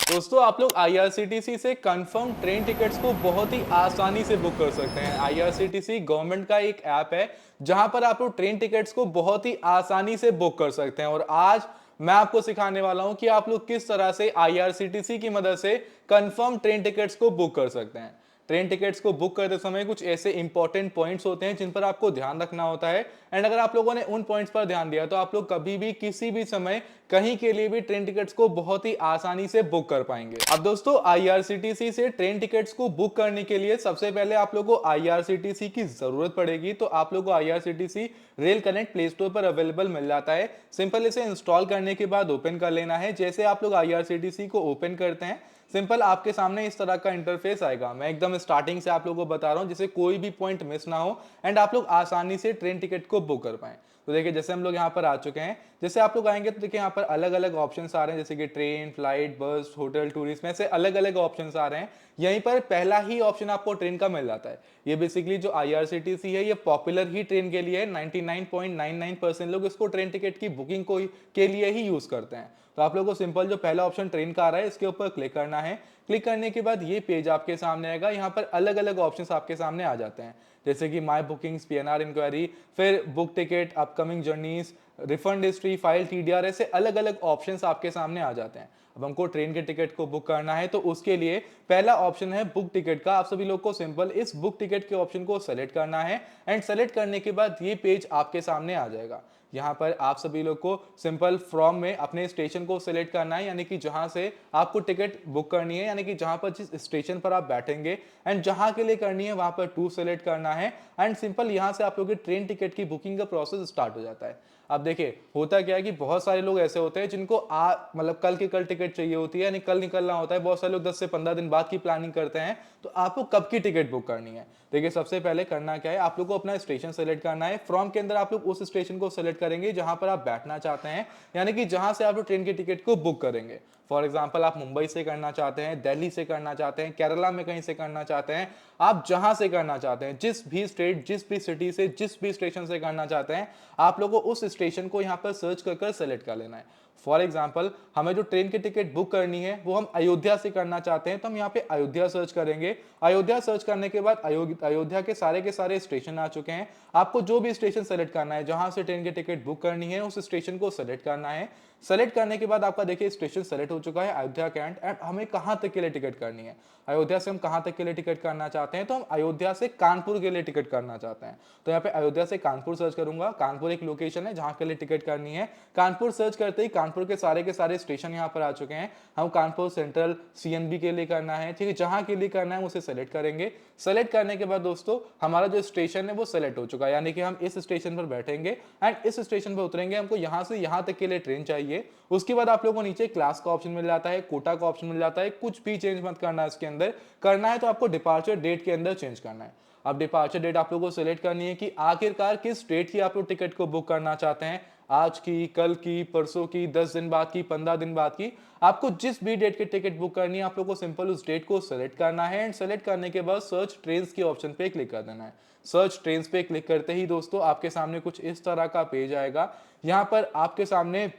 दोस्तों आप लोग आईआरसीटीसी से कंफर्म ट्रेन टिकट्स को बहुत ही आसानी से बुक कर सकते हैं। आईआरसीटीसी गवर्नमेंट का एक ऐप है जहां पर आप लोग ट्रेन टिकट्स को बहुत ही आसानी से बुक कर सकते हैं। और आज मैं आपको सिखाने वाला हूं कि आप लोग किस तरह से आईआरसीटीसी की मदद से कंफर्म ट्रेन टिकट्स को बुक कर सकते हैं। ट्रेन टिकट्स को बुक करते समय कुछ ऐसे इंपॉर्टेंट पॉइंट्स होते हैं जिन पर आपको ध्यान रखना होता है। एंड अगर आप लोगों ने उन पॉइंट्स पर ध्यान दिया तो आप लोग कभी भी किसी भी समय कहीं के लिए भी ट्रेन टिकट्स को बहुत ही आसानी से बुक कर पाएंगे। अब दोस्तों आईआरसीटीसी से ट्रेन टिकट्स को बुक करने के लिए सबसे पहले आप लोगों को आईआरसीटीसी की जरूरत पड़ेगी। तो आप लोगों को IRCTC rail connect play store पर अवेलेबल मिल जाता है। सिंपल इसे इंस्टॉल करने के बाद ओपन कर लेना है। जैसे आप लोग आईआरसीटीसी को ओपन करते हैं सिंपल आपके सामने इस तरह का इंटरफेस आएगा। मैं एकदम स्टार्टिंग से आप लोगों को बता रहा हूं जिससे कोई भी पॉइंट मिस ना हो एंड आप लोग आसानी से ट्रेन टिकट को बुक कर पाएं। तो देखिए जैसे हम लोग यहाँ पर आ चुके हैं, जैसे आप लोग आएंगे तो देखिए यहाँ पर अलग अलग ऑप्शंस आ रहे हैं जैसे कि ट्रेन, फ्लाइट, बस, होटल, टूरिस्ट में से अलग अलग ऑप्शंस आ रहे हैं। यहीं पर पहला ही ऑप्शन आपको ट्रेन का मिल जाता है। ये बेसिकली जो आईआरसीटीसी है ये पॉपुलर ही ट्रेन के लिए है। 99.99% लोग इसको ट्रेन टिकट की बुकिंग को के लिए ही यूज करते हैं। तो आप लोगों को सिंपल जो पहला ऑप्शन ट्रेन का आ रहा है इसके ऊपर क्लिक करना है। क्लिक करने के बाद ये पेज आपके सामने आएगा। यहाँ पर अलग अलग ऑप्शंस आपके सामने आ जाते हैं जैसे कि माई बुकिंग्स, पीएनआर इंक्वायरी, फिर book ticket, upcoming journeys, refund history, file TDR, ऐसे अलग अलग ऑप्शंस आपके सामने आ जाते हैं। अब हमको ट्रेन के टिकट को बुक करना है तो उसके लिए पहला ऑप्शन है बुक टिकट का। आप सभी लोग को सिंपल इस बुक टिकट के ऑप्शन को सेलेक्ट करना है एंड सेलेक्ट करने के बाद ये पेज आपके सामने आ जाएगा। यहाँ पर आप सभी लोग को सिंपल फ्रॉम में अपने स्टेशन को सिलेक्ट करना है, यानी कि जहां से आपको टिकट बुक करनी है, यानी कि जहां पर जिस स्टेशन पर आप बैठेंगे एंड जहां के लिए करनी है वहां पर टू सेलेक्ट करना है एंड सिंपल यहां से आप लोग की ट्रेन टिकट की बुकिंग का प्रोसेस स्टार्ट हो जाता है। अब देखिए होता क्या है कि बहुत सारे लोग ऐसे होते हैं जिनको मतलब कल की कल टिकट चाहिए होती है, यानी कल निकलना होता है। बहुत सारे लोग 10 से 15 दिन बाद की प्लानिंग करते हैं। तो आपको कब की टिकट बुक करनी है, देखिए सबसे पहले करना क्या है, आप लोग को अपना स्टेशन सेलेक्ट करना है। फ्रॉम के अंदर आप लोग उस स्टेशन को सेलेक्ट करेंगे जहां पर आप बैठना चाहते हैं, यानी कि जहां से आप लोग ट्रेन की टिकट को बुक करेंगे। फॉर एग्जाम्पल आप मुंबई से करना चाहते हैं, दिल्ली से करना चाहते हैं, केरला में कहीं से करना चाहते हैं, आप जहां से करना चाहते हैं, जिस भी स्टेट, जिस भी सिटी से, जिस भी स्टेशन से करना चाहते हैं, आप लोगों को उस स्टेशन को यहाँ पर सर्च कर सेलेक्ट कर लेना है। फॉर एग्जाम्पल हमें जो ट्रेन की टिकट बुक करनी है वो हम अयोध्या से करना चाहते हैं तो हम यहाँ पे अयोध्या सर्च करेंगे। अयोध्या सर्च करने के बाद अयोध्या के सारे स्टेशन आ चुके हैं। आपको जो भी स्टेशन सेलेक्ट करना है, जहां से ट्रेन की टिकट बुक करनी है उस स्टेशन को सेलेक्ट करना है। सेलेक्ट करने के बाद आपका देखिए स्टेशन सेलेक्ट हो चुका है अयोध्या कैंट। एंड हमें कहां तक के लिए टिकट करनी है, अयोध्या से हम कहां तक के लिए टिकट करना चाहते हैं, तो हम अयोध्या से कानपुर के लिए टिकट करना चाहते हैं। तो यहाँ पे अयोध्या से कानपुर सर्च करूंगा। कानपुर एक लोकेशन है जहां के लिए टिकट करनी है। कानपुर सर्च करते ही कानपुर के सारे स्टेशन यहाँ पर आ चुके हैं। हम कानपुर सेंट्रल सीएनबी के लिए करना है, ठीक है, जहां के लिए करना है उसे सेलेक्ट करेंगे। सेलेक्ट करने के बाद दोस्तों हमारा जो स्टेशन है वो सेलेक्ट हो चुका है, यानी कि हम इस स्टेशन पर बैठेंगे एंड इस स्टेशन पर उतरेंगे। हमको यहां से यहां तक के लिए ट्रेन चाहिए। उसके बाद आप लोगों को नीचे क्लास का ऑप्शन मिल जाता है, कोटा का ऑप्शन मिल जाता है। कुछ भी चेंज मत करना है इसके अंदर। करना है तो आपको डिपार्चर डेट के अंदर चेंज करना है। अब डिपार्चर डेट आप लोगों को सिलेक्ट करनी है कि आखिरकार किस डेट की आप लोग टिकट को बुक करना चाहते हैं, आज की, कल की, परसों की, 10 दिन बाद की, 15 दिन बाद की। आपको जिस भी डेट की टिकट बुक करनी है आप लोग को सिंपल उस डेट को सेलेक्ट करना है एंड सेलेक्ट करने के बाद सर्च ट्रेन्स के ऑप्शन पे क्लिक कर देना है। सर्च ट्रेन्स पे क्लिक करते ही दोस्तों आपके सामने कुछ इस तरह का पेज आएगा। यहाँ पर आपके सामने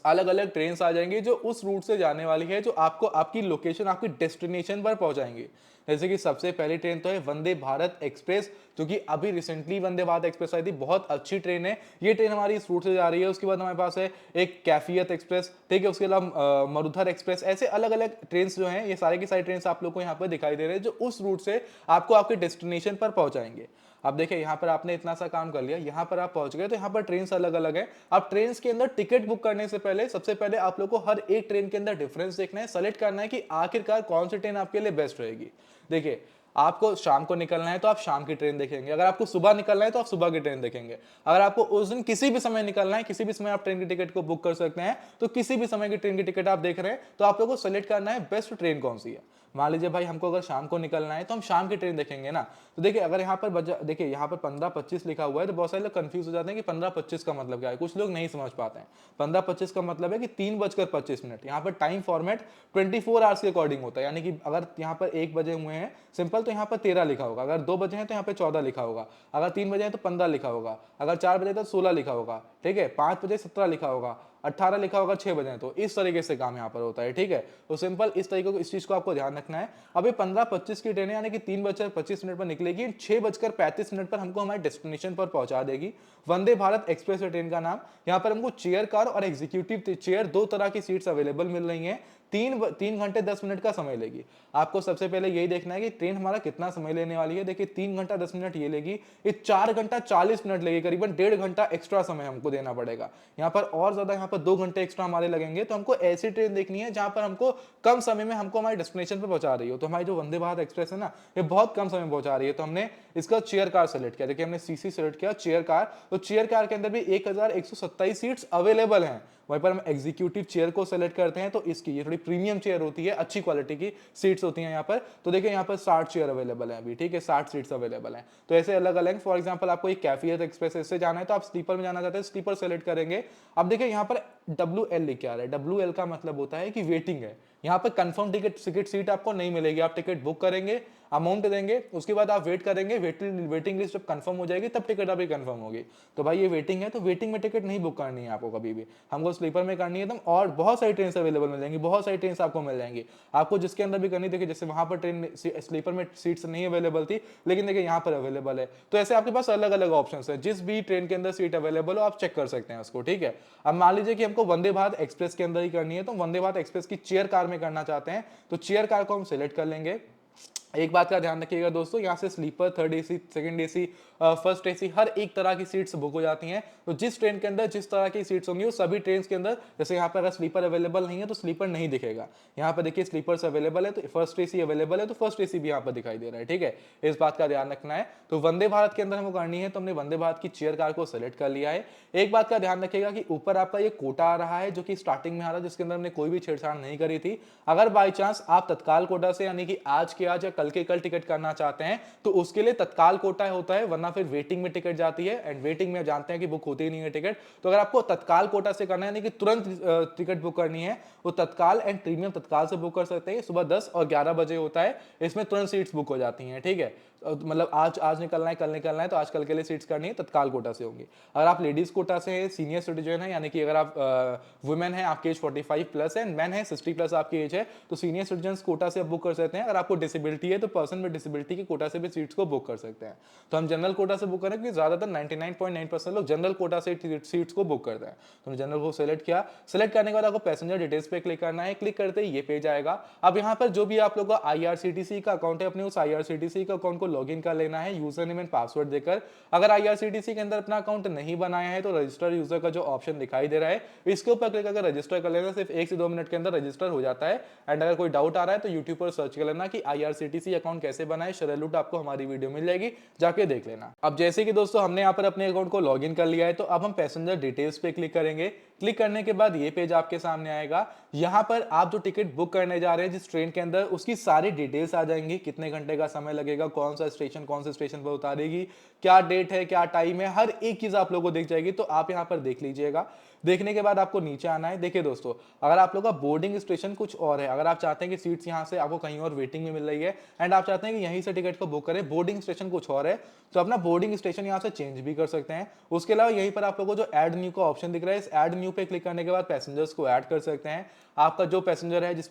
अलग अलग ट्रेन आ जाएंगी जो उस रूट से जाने वाली है, जो आपको आपकी लोकेशन, आपकी डेस्टिनेशन पर पहुंचाएंगे। जैसे कि सबसे पहली ट्रेन तो है वंदे भारत एक्सप्रेस, जो कि अभी रिसेंटली वंदे भारत एक्सप्रेस आई थी। बहुत अच्छी ट्रेन है ये। ट्रेन हमारी इस रूट से जा रही है। उसके बाद हमारे पास है एक कैफियत एक्सप्रेस, ठीक है, उसके अलावा मरुधर एक्सप्रेस। ऐसे अलग अलग ट्रेन जो हैं ये सारे की सारी ट्रेन आप लोग को यहाँ पर दिखाई दे रहे हैं जो उस रूट से आपको आपके डेस्टिनेशन पर पहुंचाएंगे। अब देखिए यहाँ पर आपने इतना सा काम कर लिया, यहाँ पर आप पहुंच गए तो यहाँ पर ट्रेन अलग अलग है। अब ट्रेन के अंदर टिकट बुक करने से पहले सबसे पहले आप लोग को हर एक ट्रेन के अंदर डिफरेंस देखना है, सेलेक्ट करना है कि आखिरकार कौन सी ट्रेन आपके लिए बेस्ट रहेगी। देखिए आपको शाम को निकलना है तो आप शाम की ट्रेन देखेंगे, अगर आपको सुबह निकलना है तो आप सुबह की ट्रेन देखेंगे। अगर आपको उस दिन किसी भी समय निकलना है, किसी भी समय आप ट्रेन की टिकट को बुक कर सकते हैं, तो किसी भी समय की ट्रेन की टिकट आप देख रहे हैं तो आप लोगों को सेलेक्ट करना है बेस्ट ट्रेन कौन सी है। मान लीजिए भाई हमको अगर शाम को निकलना है तो हम शाम की ट्रेन देखेंगे ना। तो देखिए अगर यहाँ पर देखिए यहाँ पर 15:25 लिखा हुआ है तो बहुत सारे लोग कंफ्यूज हो जाते हैं कि 15:25 का मतलब क्या है, कुछ लोग नहीं समझ पाते हैं। 15:25 का मतलब है कि 3:25। यहाँ पर टाइम फॉर्मेट 24 आवर्स के अकॉर्डिंग होता है, यानी कि अगर यहाँ पर 1 बजे हुए हैं सिंपल तो यहाँ पर 13 लिखा होगा, अगर 2 बजे हैं तो यहाँ पे 14 लिखा होगा, अगर 3 बजे हैं तो 15 लिखा होगा, अगर 4 बजे तो 16 लिखा होगा, ठीक है, 5 बजे 17 लिखा होगा, 18 लिखा होगा 6 बजे, तो इस तरीके से काम यहाँ पर होता है, ठीक है। तो सिंपल इस तरीके को, इस चीज को आपको ध्यान रखना है। अभी 15:25 की ट्रेन है, यानी कि 3:25 पर निकलेगी, 6:35 पर हमको हमारे डेस्टिनेशन पर पहुंचा देगी। वंदे भारत एक्सप्रेस ट्रेन का नाम। यहाँ पर हमको चेयर कार और एग्जीक्यूटिव चेयर, दो तरह की सीट्स अवेलेबल मिल रही हैं। 3 घंटे 10 मिनट का समय लेगी। आपको सबसे पहले यही देखना है कि ट्रेन हमारा कितना समय लेने वाली है। देखिए 3 घंटा 10 मिनट ये लेगी, ये 4 घंटा 40 मिनट लेगी, करीबन 1.5 घंटा एक्स्ट्रा समय हमको देना पड़ेगा। यहाँ पर और ज्यादा, यहाँ पर 2 घंटे एक्स्ट्रा हमारे लगेंगे। तो हमको ऐसी ट्रेन देखनी है जहां पर हमको कम समय में हमको हमारे डेस्टिनेशन पर पहुंचा रही हो। तो हमारी जो वंदे भारत एक्सप्रेस है ना, ये बहुत कम समय में पहुंचा रही है, तो हमने इसका चेयर कार सेलेक्ट किया। देखिए हमने सीसी सेलेक्ट किया, चेयर कार। तो चेयर कार के अंदर भी 1127 सीट्स अवेलेबल हैं। वहीं पर हम एग्जीक्यूटिव चेयर को सेलेक्ट करते हैं, तो इसकी ये थोड़ी प्रीमियम चेयर होती है, अच्छी क्वालिटी की सीट्स होती हैं यहाँ पर। तो देखिए यहाँ पर 60 चेयर अवेलेबल है अभी, ठीक है, 60 सीट्स अवेलेबल हैं। तो ऐसे अलग अलग, फॉर एग्जांपल आपको एक कैफियत एक्सप्रेस इससे जाना है, तो आप स्लीपर में जाना चाहते हैं, स्लीपर सेलेक्ट करेंगे। अब देखिए यहाँ पर WL लिख के आ रहा है। WL का मतलब होता है कि वेटिंग है। यहाँ पर कंफर्म टिकट सीट आपको नहीं मिलेगी। आप टिकट बुक करेंगे, अमाउंट देंगे, उसके बाद आप वेट करेंगे, वेटिंग लिस्ट जब कंफर्म हो जाएगी तब टिकट आपकी कंफर्म होगी। तो भाई ये वेटिंग है, तो वेटिंग में टिकट नहीं बुक करनी है आपको कभी भी, हमको स्लीपर में करनी है एकदम। और बहुत सारी ट्रेन अवेलेबल मिल जाएंगी, बहुत सारी ट्रेन आपको मिल जाएंगी, आपको जिसके अंदर भी करनी। देखिए जैसे वहां पर ट्रेन स्लीपर में सीट्स नहीं अवेलेबल थी, लेकिन देखिए यहाँ पर अवेलेबल है। तो ऐसे आपके पास अलग अलग ऑप्शन है, जिस भी ट्रेन के अंदर सीट अवेलेबल हो आप चेक कर सकते हैं उसको, ठीक है। अब मान लीजिए कि हमको वंदे भारत एक्सप्रेस के अंदर ही करनी है, तो वंदे भारत एक्सप्रेस की चेयर कार में करना चाहते हैं, तो चेयर कार को हम सिलेक्ट कर लेंगे। एक बात का ध्यान रखिएगा दोस्तों, यहाँ से sleeper, third AC, second AC, first AC, हर एक तरह की सीट्स बुक हो जाती हैं। तो जिस ट्रेन के अंदर जिस तरह की सीट्स होंगी वो सभी ट्रेन के अंदर, जैसे यहाँ पर अगर स्लीपर अवेलेबल नहीं है तो स्लीपर नहीं दिखेगा। यहाँ पर देखिए स्लीपर्स अवेलेबल है, तो फर्स्ट एसी अवेलेबल है, तो फर्स्ट एसी भी यहाँ पर दिखाई दे रहा है, ठीक है। इस बात का ध्यान रखना है। तो वंदे भारत के अंदर हमको करनी है, तो हमने वंदे भारत की चेयर कार को सेलेक्ट कर लिया है। एक बात का ध्यान रखिएगा कि ऊपर आपका ये कोटा आ रहा है, जो कि स्टार्टिंग में आ रहा है, जिसके अंदर हमने कोई भी छेड़छाड़ नहीं करी थी। अगर बाई चांस आप तत्काल कोटा से, यानी कि आज के आज या कल के कल टिकट करना चाहते हैं, तो उसके लिए तत्काल कोटा होता है, वरना फिर वेटिंग में टिकट जाती है। एंड वेटिंग में जानते हैं कि बुक होती ही नहीं है टिकट। तो अगर आपको तत्काल कोटा से करना है, यानी कि तुरंत टिकट बुक करनी है, वो तत्काल एंड प्रीमियम तत्काल से बुक कर सकते हैं। सुबह 10 और 11 बजे होता है, इसमें तुरंत सीट्स बुक हो जाती हैं, ठीक है। मतलब आज निकलना है, कल निकलना है, तो आज कल के लिए सीट्स करनी है, तत्काल कोटा से होंगी। अगर आप लेडीज कोटा से है, सीनियर सिटीजन है, यानी कि अगर आप वुमेन है, आपकी एज 45 प्लस है, मैन है 60 प्लस आपकी एज है, तो सीनियर सिटीजन कोटा से आप बुक कर सकते हैं। अगर आपको डिसेबिलिटी है तो पर्सन विद डिसेबिलिटी की कोटा से भी सीट्स को बुक कर सकते हैं। तो हम जनरल कोटा से बुक करें, क्योंकि ज्यादातर 99.9% लोग जनरल कोटा से सीट्स को बुक करते हैं। तो जनरल को सेलेक्ट किया। सेलेक्ट करने के बाद आपको पैसेंजर डिटेल्स पे क्लिक करना है। क्लिक करते ही ये पेज आएगा। अब यहाँ पर जो भी आप लोगों का IRCTC का अकाउंट है, अपने उस IRCTC का अकाउंट को लॉगिन कर लेना है यूजर नेम एंड पासवर्ड देकर। अगर IRCTC के अंदर अपना अकाउंट नहीं बनाया है, तो रजिस्टर यूजर का जो ऑप्शन दिखाई दे रहा है, इसके ऊपर क्लिक करके रजिस्टर कर लेना। सिर्फ 1 से 2 मिनट के अंदर रजिस्टर हो जाता है। एंड अगर कोई डाउट आ रहा है तो यूट्यूब पर सर्च कर लेना कि IRCTC अकाउंट कैसे बनाए, शरलूट आपको हमारी वीडियो मिल जाएगी, जाके देख लेना। अब जैसे कि दोस्तों हमने यहाँ पर अपने अकाउंट को लॉगिन कर लिया है, तो अब हम पैसेंजर डिटेल्स पे क्लिक करेंगे। क्लिक करने के बाद ये पेज आपके सामने आएगा। यहाँ पर आप जो टिकट बुक करने जा रहे हैं जिस ट्रेन के अंदर, उसकी सारी डिटेल्स आ जाएंगी। कितने घंटे का समय लगेगा, कौन से स्टेशन पर उतारेगी, क्या डेट है, क्या टाइम है, हर एक चीज आप लोगों को दिख जाएगी। तो आप यहाँ पर देख लीजिएगा। देखने के बाद आपको नीचे आना है। देखिए दोस्तों, अगर आप लोग का बोर्डिंग स्टेशन कुछ और है, अगर आप चाहते हैं कि सीट्स यहाँ से आपको कहीं और वेटिंग में मिल रही है एंड आप चाहते हैं कि यहीं से टिकट को बुक करें, बोर्डिंग स्टेशन कुछ और है, तो अपना बोर्डिंग स्टेशन यहाँ से चेंज भी कर सकते हैं। उसके अलावा यहीं पर आप लोगों को जो ऐड न्यू का ऑप्शन दिख रहा है, इस ऐड न्यू पे क्लिक करने के बाद पैसेंजर्स को ऐड कर सकते हैं। आपका जो पैसेंजर है, जिस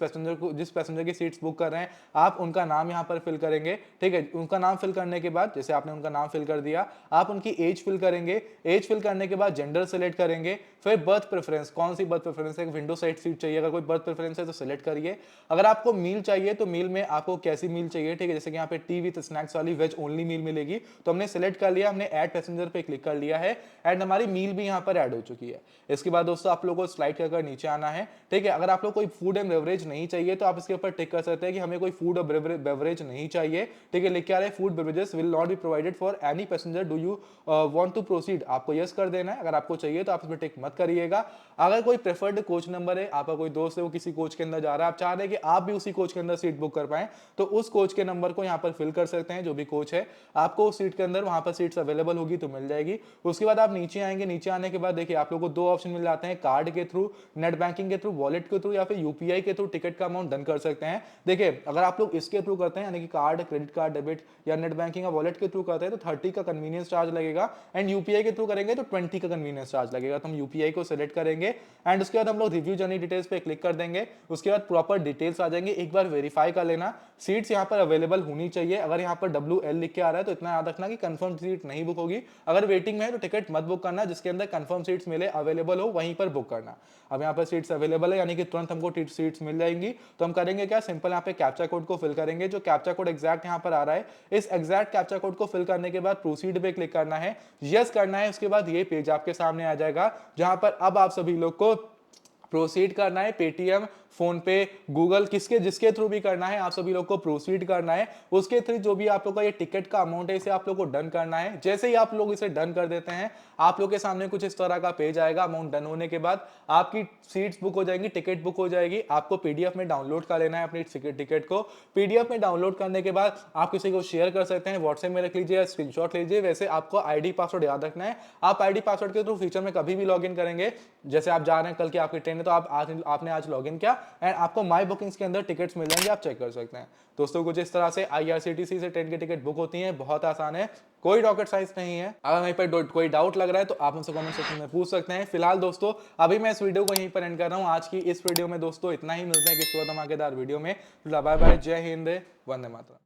पैसेंजर की सीट्स बुक कर रहे हैं, आप उनका नाम यहाँ पर फिल करेंगे, ठीक है। उनका नाम फिल करने के बाद, जैसे आपने उनका नाम फिल कर दिया, आप उनकी एज फिल करेंगे। एज फिल करने के बाद जेंडर सेलेक्ट करेंगे। फिर बर्थ प्रेफरेंस, कौन सी बर्थ प्रेफरेंस है, विंडो साइड सीट चाहिए, अगर कोई बर्थ प्रेफरेंस है तो सिलेक्ट करिए। अगर आपको मील चाहिए तो मील में आपको कैसी मील चाहिए, ठीक है, जैसे कि यहाँ पे टी विद स्नैक्स वाली वेज ओनली मील मिलेगी, तो हमने सेलेक्ट कर लिया, हमने ऐड पैसेंजर पे क्लिक कर लिया है एंड हमारी मील भी यहाँ पर ऐड हो चुकी है। इसके बाद दोस्तों आप लोगों को स्लाइड कर नीचे आना है, ठीक है। अगर आप लोग कोई फूड एंड बेवरेज नहीं चाहिए तो आप इसके ऊपर टिक कर सकते हैं कि हमें कोई फूड और बेवरेज नहीं चाहिए, ठीक है। लिख के आ रहे हैं food beverages will not be provided for any passenger, do you want to proceed, आपको यस कर देना है। अगर आपको चाहिए तो आप इसमें टिक मत करिएगा। अगर कोई प्रेफर्ड कोच नंबर है, आपका कोई दोस्त है वो किसी कोच के अंदर जा रहा है, आप चाह रहे हैं कि आप भी उसी कोच के अंदर सीट बुक कर पाए, तो उस कोच के नंबर को यहाँ पर फिल कर सकते हैं। जो भी कोच है आपको उस सीट के अंदर वहां पर सीट्स अवेलेबल होगी तो मिल जाएगी। उसके बाद आप नीचे आएंगे। नीचे आने के बाद देखिए आप लोगों को 2 ऑप्शन मिल जाते हैं, कार्ड के थ्रू, नेट बैंकिंग के थ्रू, वॉलेट के थ्रू या फिर यूपीआई के थ्रू टिकट का अमाउंट डन कर सकते हैं। देखिए अगर आप लोग इसके थ्रू करते हैं, यानी कि कार्ड, क्रेडिट कार्ड, डेबिट या नेट बैंकिंग या वॉलेट के थ्रू करते हैं तो 30 का कन्वीनियंस चार्ज लगेगा, एंड यूपीआई के थ्रू करेंगे तो 20 का कन्वीनियंस चार्ज लगेगा। तो हम यूपीआई को सिलेक्ट करेंगे एंड उसके बाद हम लोग रिव्यू जर्नी डिटेल्स पे क्लिक कर देंगे। उसके बाद प्रॉपर डिटेल्स आ जाएंगे, एक बार वेरीफाई कर लेना सीट्स यहाँ पर अवेलेबल होनी चाहिए। अगर यहाँ पर WL लिख के आ रहा है तो इतना याद रखना कि कंफर्म सीट नहीं बुक होगी। अगर वेटिंग में है तो टिकट मत बुक करना, जिसके अंदर कंफर्म सीट्स मिले अवेलेबल हो वहीं पर बुक करना। अब यहाँ पर सीट्स अवेलेबल है यानी कि तुरंत हमको सीट्स मिल जाएंगी। तो हम करेंगे क्या, सिंपल यहाँ पे कैप्चा कोड को फिल करेंगे। जो कैप्चा कोड एग्जैक्ट यहाँ पर आ रहा है, इस एग्जैक्ट कैप्चा कोड को फिल करने के बाद प्रोसीड पे क्लिक करना है, यस करना है। उसके बाद ये पेज आपके सामने आ जाएगा जहां पर अब आप सभी लोग को प्रोसीड करना है। पेटीएम, फोन पे, गूगल, किसके जिसके थ्रू भी करना है आप सभी लोग को प्रोसीड करना है। उसके थ्रू जो भी आप लोग का ये टिकट का अमाउंट है इसे आप लोग को डन करना है। जैसे ही आप लोग इसे डन कर देते हैं आप लोग के सामने कुछ इस तरह का पेज आएगा। अमाउंट डन होने के बाद आपकी सीट्स बुक हो जाएंगी, टिकट बुक हो जाएगी। आपको पीडीएफ में डाउनलोड कर लेना है अपनी टिकट को। पीडीएफ में डाउनलोड करने के बाद आप किसी को शेयर कर सकते हैं, व्हाट्सएप में रख लीजिए या स्क्रीनशॉट लीजिए। वैसे आपको आईडी पासवर्ड याद रखना है। आप आईडी पासवर्ड के थ्रू फ्यूचर में कभी भी लॉग इन करेंगे, जैसे आप जा रहे हैं कल की आपकी ट्रेन है तो आपने आज लॉग इन किया एंड आपको माई बुकिंग्स के अंदर टिकट्स मिल जाएंगे, आप चेक कर सकते हैं। दोस्तों कुछ इस तरह से आईआरसीटीसी से ट्रेन की टिकट बुक होती है, बहुत आसान है, कोई रॉकेट साइंस नहीं है। अगर वहीं पर कोई डाउट लग रहा है तो आप हमसे कमेंट सेक्शन में पूछ सकते हैं। फिलहाल दोस्तों अभी मैं इस वीडियो को यहीं पर एंड कर रहा हूं। आज की इस वीडियो में दोस्तों इतना ही, मिलते हैं किसी और धमाकेदार वीडियो में। बाय बाय, जय हिंद, वंदे मातरम।